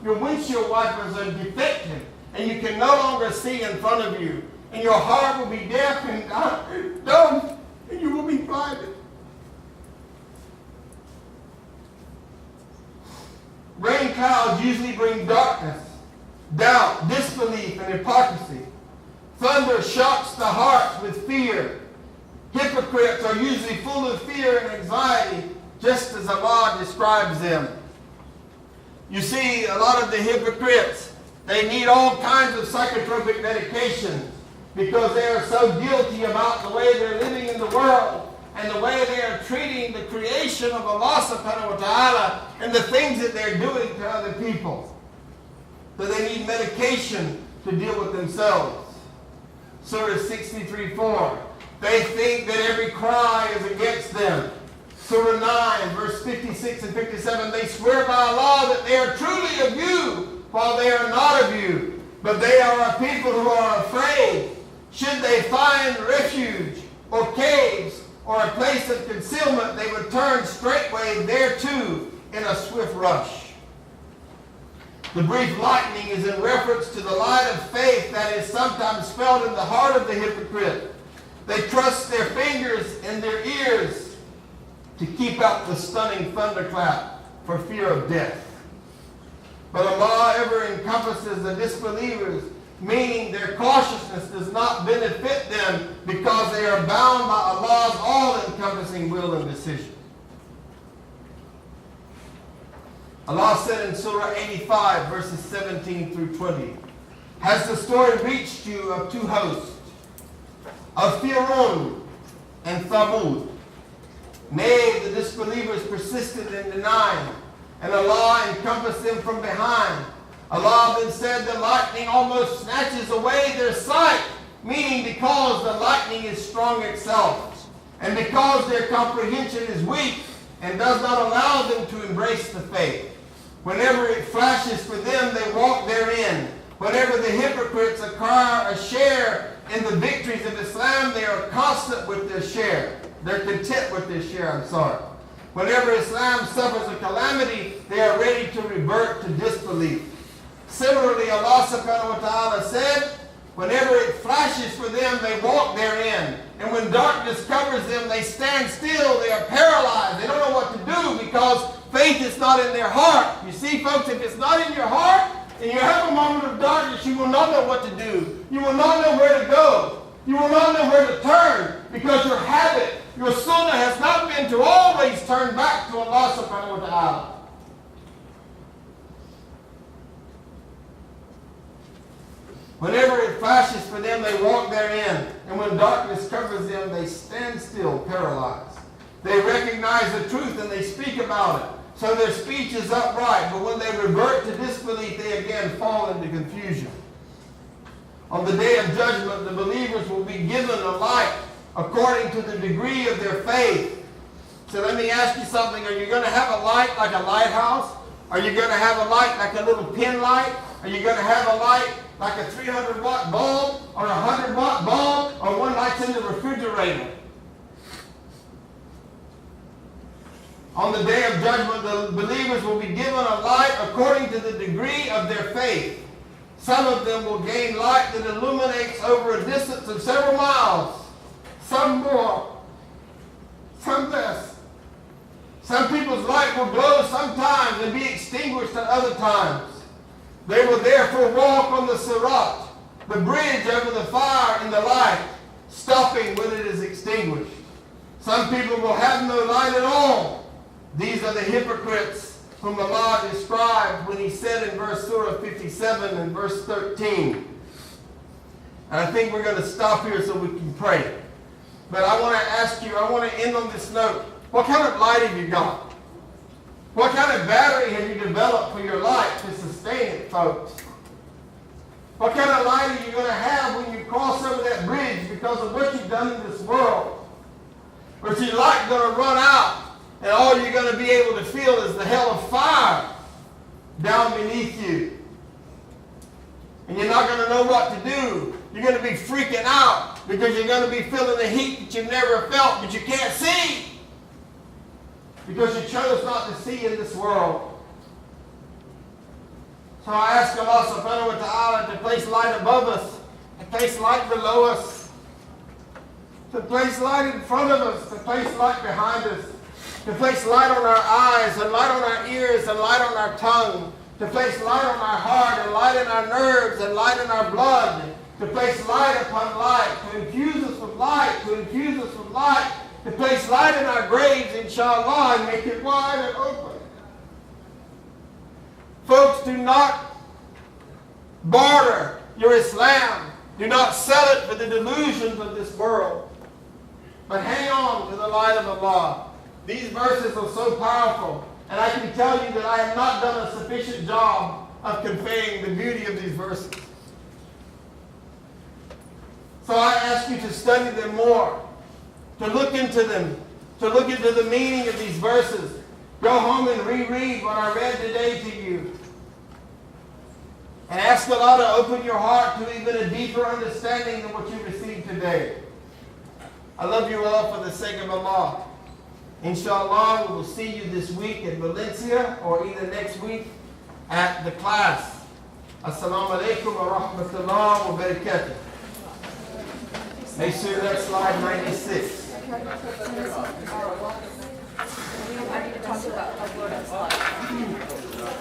your windshield wipers are defective, and you can no longer see in front of you, and your heart will be deaf and dumb, and you will be blinded. Rain clouds usually bring darkness, doubt, disbelief, and hypocrisy. Thunder shocks the heart with fear. Hypocrites are usually full of fear and anxiety, just as Allah describes them. You see, a lot of the hypocrites, they need all kinds of psychotropic medication because they are so guilty about the way they're living in the world and the way they are treating the creation of Allah subhanahu wa ta'ala and the things that they're doing to other people. So they need medication to deal with themselves. Surah 63:4. They think that every cry is against them. Surah 9, verse 56 and 57. They swear by Allah that they are truly of you, while they are not of you. But they are a people who are afraid. Should they find refuge or caves or a place of concealment, they would turn straightway thereto in a swift rush. The brief lightning is in reference to the light of faith that is sometimes felt in the heart of the hypocrite. They trust their fingers and their ears to keep out the stunning thunderclap for fear of death. But Allah ever encompasses the disbelievers, meaning their cautiousness does not benefit them because they are bound by Allah's all-encompassing will and decision. Allah said in Surah 85, verses 17 through 20, "Has the story reached you of two hosts, of Fir'aun and Thamud? Nay, the disbelievers persisted in denying, and Allah encompassed them from behind. Allah then said the lightning almost snatches away their sight, meaning because the lightning is strong itself, and because their comprehension is weak and does not allow them to embrace the faith. Whenever it flashes for them, they walk therein. Whenever the hypocrites acquire a share in the victories of Islam, they are constant with their share. They're content with their share, Whenever Islam suffers a calamity, they are ready to revert to disbelief. Similarly, Allah subhanahu wa ta'ala said, whenever it flashes for them, they walk therein. And when darkness covers them, they stand still. They are paralyzed. They don't know what to do because faith is not in their heart. You see, folks, if it's not in your heart, and you have a moment of darkness, you will not know what to do. You will not know where to go. You will not know where to turn because your habit, your sunnah has not been to always turn back to Allah subhanahu wa ta'ala. Whenever it flashes for them, they walk therein. And when darkness covers them, they stand still, paralyzed. They recognize the truth and they speak about it. So their speech is upright. But when they revert to disbelief, they again fall into confusion. On the day of judgment, the believers will be given a light according to the degree of their faith. So let me ask you something. Are you going to have a light like a lighthouse? Are you going to have a light like a little pin light? Are you going to have a light like a 300-watt bulb or a 100-watt bulb or one lights in the refrigerator? On the day of judgment, the believers will be given a light according to the degree of their faith. Some of them will gain light that illuminates over a distance of several miles. Some more, some less. Some people's light will glow sometimes and be extinguished at other times. They will therefore walk on the Sirat, the bridge over the fire in the light, stopping when it is extinguished. Some people will have no light at all. These are the hypocrites whom Allah described when He said in Surah 57 and verse 13. And I think we're going to stop here so we can pray. But I want to ask you, I want to end on this note. What kind of light have you got? What kind of battery have you developed for your light to sustain it, folks? What kind of light are you going to have when you cross over that bridge because of what you've done in this world? Or is your light going to run out and all you're going to be able to feel is the hell of fire down beneath you? And you're not going to know what to do. You're going to be freaking out because you're going to be feeling the heat that you've never felt, but you can't see. Because you chose not to see in this world. So I ask Allah subhanahu wa ta'ala to place light above us, to place light below us, to place light in front of us, to place light behind us, to place light on our eyes, and light on our ears, and light on our tongue, to place light on our heart, and light in our nerves, and light in our blood, to place light upon light, to infuse us with light, to infuse us with light, to place light in our graves, inshallah, and make it wide and open. Folks, do not barter your Islam. Do not sell it for the delusions of this world. But hang on to the light of Allah. These verses are so powerful. And I can tell you that I have not done a sufficient job of conveying the beauty of these verses. So I ask you to study them more, to look into them, to look into the meaning of these verses. Go home and reread what I read today to you. And ask Allah to open your heart to even a deeper understanding than what you received today. I love you all for the sake of Allah. Inshallah, we will see you this week in Valencia or either next week at the class. Assalamu alaikum wa rahmatullahi wa barakatuh. Make sure that's slide 96. I need to talk about